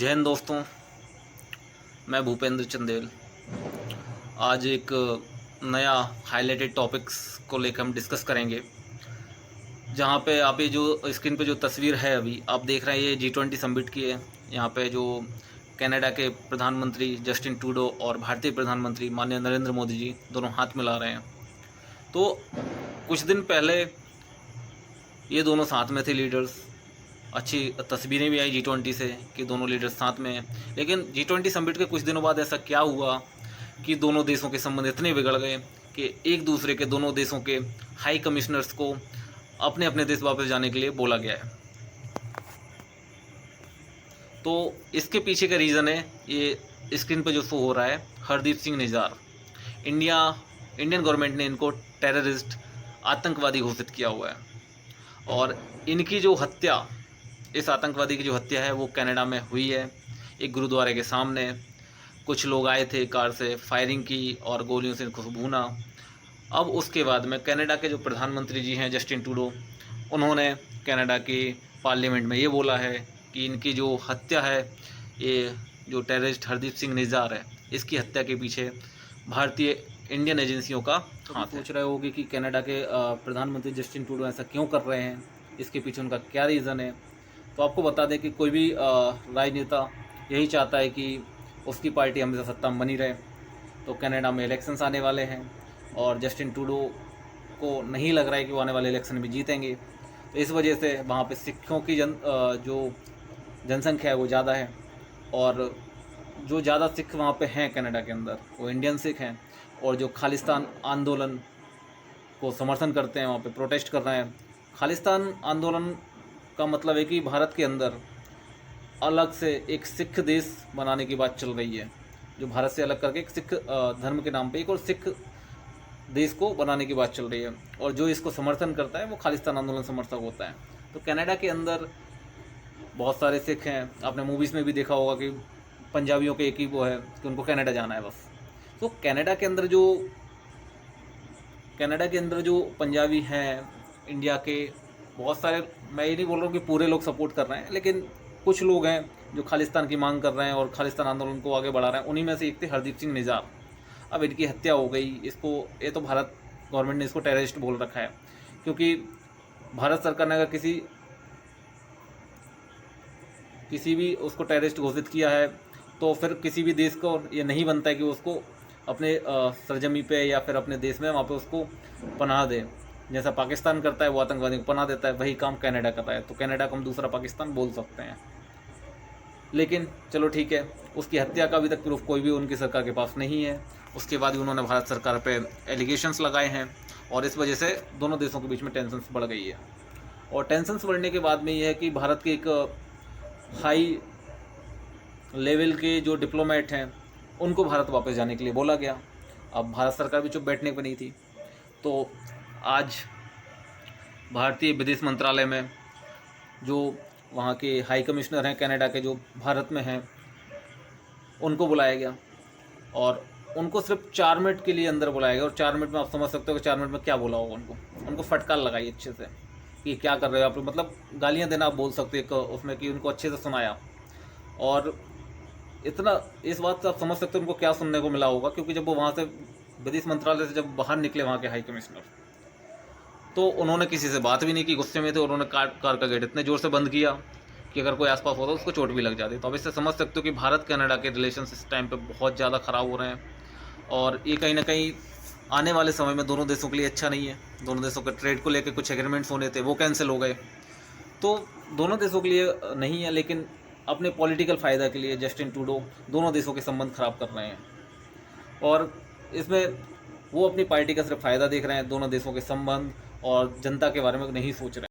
जय हिंद दोस्तों, मैं भूपेंद्र चंदेल। आज एक नया हाईलाइटेड टॉपिक्स को लेकर हम डिस्कस करेंगे। जहाँ पे आप ये जो स्क्रीन पे जो तस्वीर है अभी आप देख रहे हैं, ये G20 समिट की है। यहाँ पे जो कनाडा के प्रधानमंत्री जस्टिन ट्रूडो और भारतीय प्रधानमंत्री माननीय नरेंद्र मोदी जी दोनों हाथ मिला रहे हैं। तो कुछ दिन पहले ये दोनों साथ में थे लीडर्स। अच्छी तस्वीरें भी आई G20 से कि दोनों लीडर्स साथ में हैं। लेकिन G20 समिट के कुछ दिनों बाद ऐसा क्या हुआ कि दोनों देशों के संबंध इतने बिगड़ गए कि एक दूसरे के दोनों देशों के हाई कमिश्नर्स को अपने अपने देश वापस जाने के लिए बोला गया है। तो इसके पीछे का रीज़न है, ये स्क्रीन पर जो शो हो रहा है, हरदीप सिंह निज्जार। इंडियन गवर्नमेंट ने इनको टेररिस्ट, आतंकवादी घोषित किया हुआ है। और इनकी जो हत्या, इस आतंकवादी की जो हत्या है वो कनाडा में हुई है। एक गुरुद्वारे के सामने कुछ लोग आए थे, कार से फायरिंग की और गोलियों से इनको भूना। अब उसके बाद में कनाडा के जो प्रधानमंत्री जी हैं जस्टिन ट्रूडो, उन्होंने कनाडा के पार्लियामेंट में ये बोला है कि इनकी जो हत्या है, ये जो टेररिस्ट हरदीप सिंह निज्जार है, इसकी हत्या के पीछे भारतीय इंडियन एजेंसियों का हाथ है। सोच रहे होगे कि कनाडा के प्रधानमंत्री जस्टिन ट्रूडो ऐसा क्यों कर रहे हैं, इसके पीछे उनका क्या रीज़न है। तो आपको बता दें कि कोई भी राजनेता यही चाहता है कि उसकी पार्टी हमेशा सत्ता में बनी रहे। तो कनाडा में इलेक्शंस आने वाले हैं और जस्टिन ट्रूडो को नहीं लग रहा है कि वो आने वाले इलेक्शन भी जीतेंगे। तो इस वजह से वहाँ पे सिखों की जो जनसंख्या है वो ज़्यादा है, और जो ज़्यादा सिख वहाँ पे हैं कनाडा के अंदर वो इंडियन सिख हैं। और जो खालिस्तान आंदोलन को समर्थन करते हैं, वहाँ पे प्रोटेस्ट कर रहे हैं। खालिस्तान आंदोलन का मतलब है कि भारत के अंदर अलग से एक सिख देश बनाने की बात चल रही है, जो भारत से अलग करके एक सिख धर्म के नाम पे एक और सिख देश को बनाने की बात चल रही है। और जो इसको समर्थन करता है वो खालिस्तान आंदोलन समर्थक होता है। तो कनाडा के अंदर बहुत सारे सिख हैं। आपने मूवीज़ में भी देखा होगा कि पंजाबियों के एक ही वो है कि उनको कनाडा जाना है बस। तो कनाडा के अंदर जो पंजाबी हैं, इंडिया के बहुत सारे, मैं ये नहीं बोल रहा हूँ कि पूरे लोग सपोर्ट कर रहे हैं, लेकिन कुछ लोग हैं जो खालिस्तान की मांग कर रहे हैं और खालिस्तान आंदोलन को आगे बढ़ा रहे हैं। उन्हीं में से एक थे हरदीप सिंह निज्जार। अब इनकी हत्या हो गई। ये तो भारत गवर्नमेंट ने इसको टेररिस्ट बोल रखा है, क्योंकि भारत सरकार ने अगर किसी भी उसको टेररिस्ट घोषित किया है तो फिर किसी भी देश को ये नहीं बनता है कि उसको अपने सरजमी पे या फिर अपने देश में वहाँ पे उसको पनाह दे। जैसा पाकिस्तान करता है वो आतंकवादी को पनाह देता है, वही काम कनाडा करता है। तो कनाडा को हम दूसरा पाकिस्तान बोल सकते हैं। लेकिन चलो ठीक है, उसकी हत्या का अभी तक प्रूफ कोई भी उनकी सरकार के पास नहीं है। उसके बाद भी उन्होंने भारत सरकार पे एलिगेशंस लगाए हैं और इस वजह से दोनों देशों के बीच में टेंशन्स बढ़ गई है। और टेंशन्स बढ़ने के बाद में ये है कि भारत के एक हाई लेवल के जो डिप्लोमेट हैं उनको भारत वापस जाने के लिए बोला गया। अब भारत सरकार भी चुप बैठने पर नहीं थी। तो आज भारतीय विदेश मंत्रालय में जो वहाँ के हाई कमिश्नर हैं कनाडा के, जो भारत में हैं, उनको बुलाया गया और उनको सिर्फ 4 मिनट के लिए अंदर बुलाया गया। और 4 मिनट में आप समझ सकते हो कि 4 मिनट में क्या बोला होगा। उनको फटकार लगाई अच्छे से कि क्या कर रहे हो आप, मतलब गालियाँ देना आप बोल सकते हो उसमें, कि उनको अच्छे से सुनाया। और इतना इस बात से आप समझ सकते हो उनको क्या सुनने को मिला होगा, क्योंकि जब वो वहाँ से विदेश मंत्रालय से जब बाहर निकले वहाँ के हाई कमिश्नर, तो उन्होंने किसी से बात भी नहीं की, गुस्से में थे। उन्होंने कार का गेट इतने ज़ोर से बंद किया कि अगर कोई आसपास होता तो उसको चोट भी लग जाती। तो अब इससे समझ सकते हो कि भारत कनाडा के रिलेशंस इस टाइम पे बहुत ज़्यादा ख़राब हो रहे हैं और ये कहीं ना कहीं आने वाले समय में दोनों देशों के लिए अच्छा नहीं है। दोनों देशों के ट्रेड को लेकर कुछ एग्रीमेंट्स होने थे, वो कैंसिल हो गए। तो दोनों देशों के लिए नहीं है, लेकिन अपने पॉलिटिकल फ़ायदा के लिए जस्टिन ट्रूडो दोनों देशों के संबंध ख़राब कर रहे हैं। और इसमें वो अपनी पार्टी का सिर्फ फ़ायदा देख रहे हैं, दोनों देशों के संबंध और जनता के बारे में नहीं सोच रहे हैं।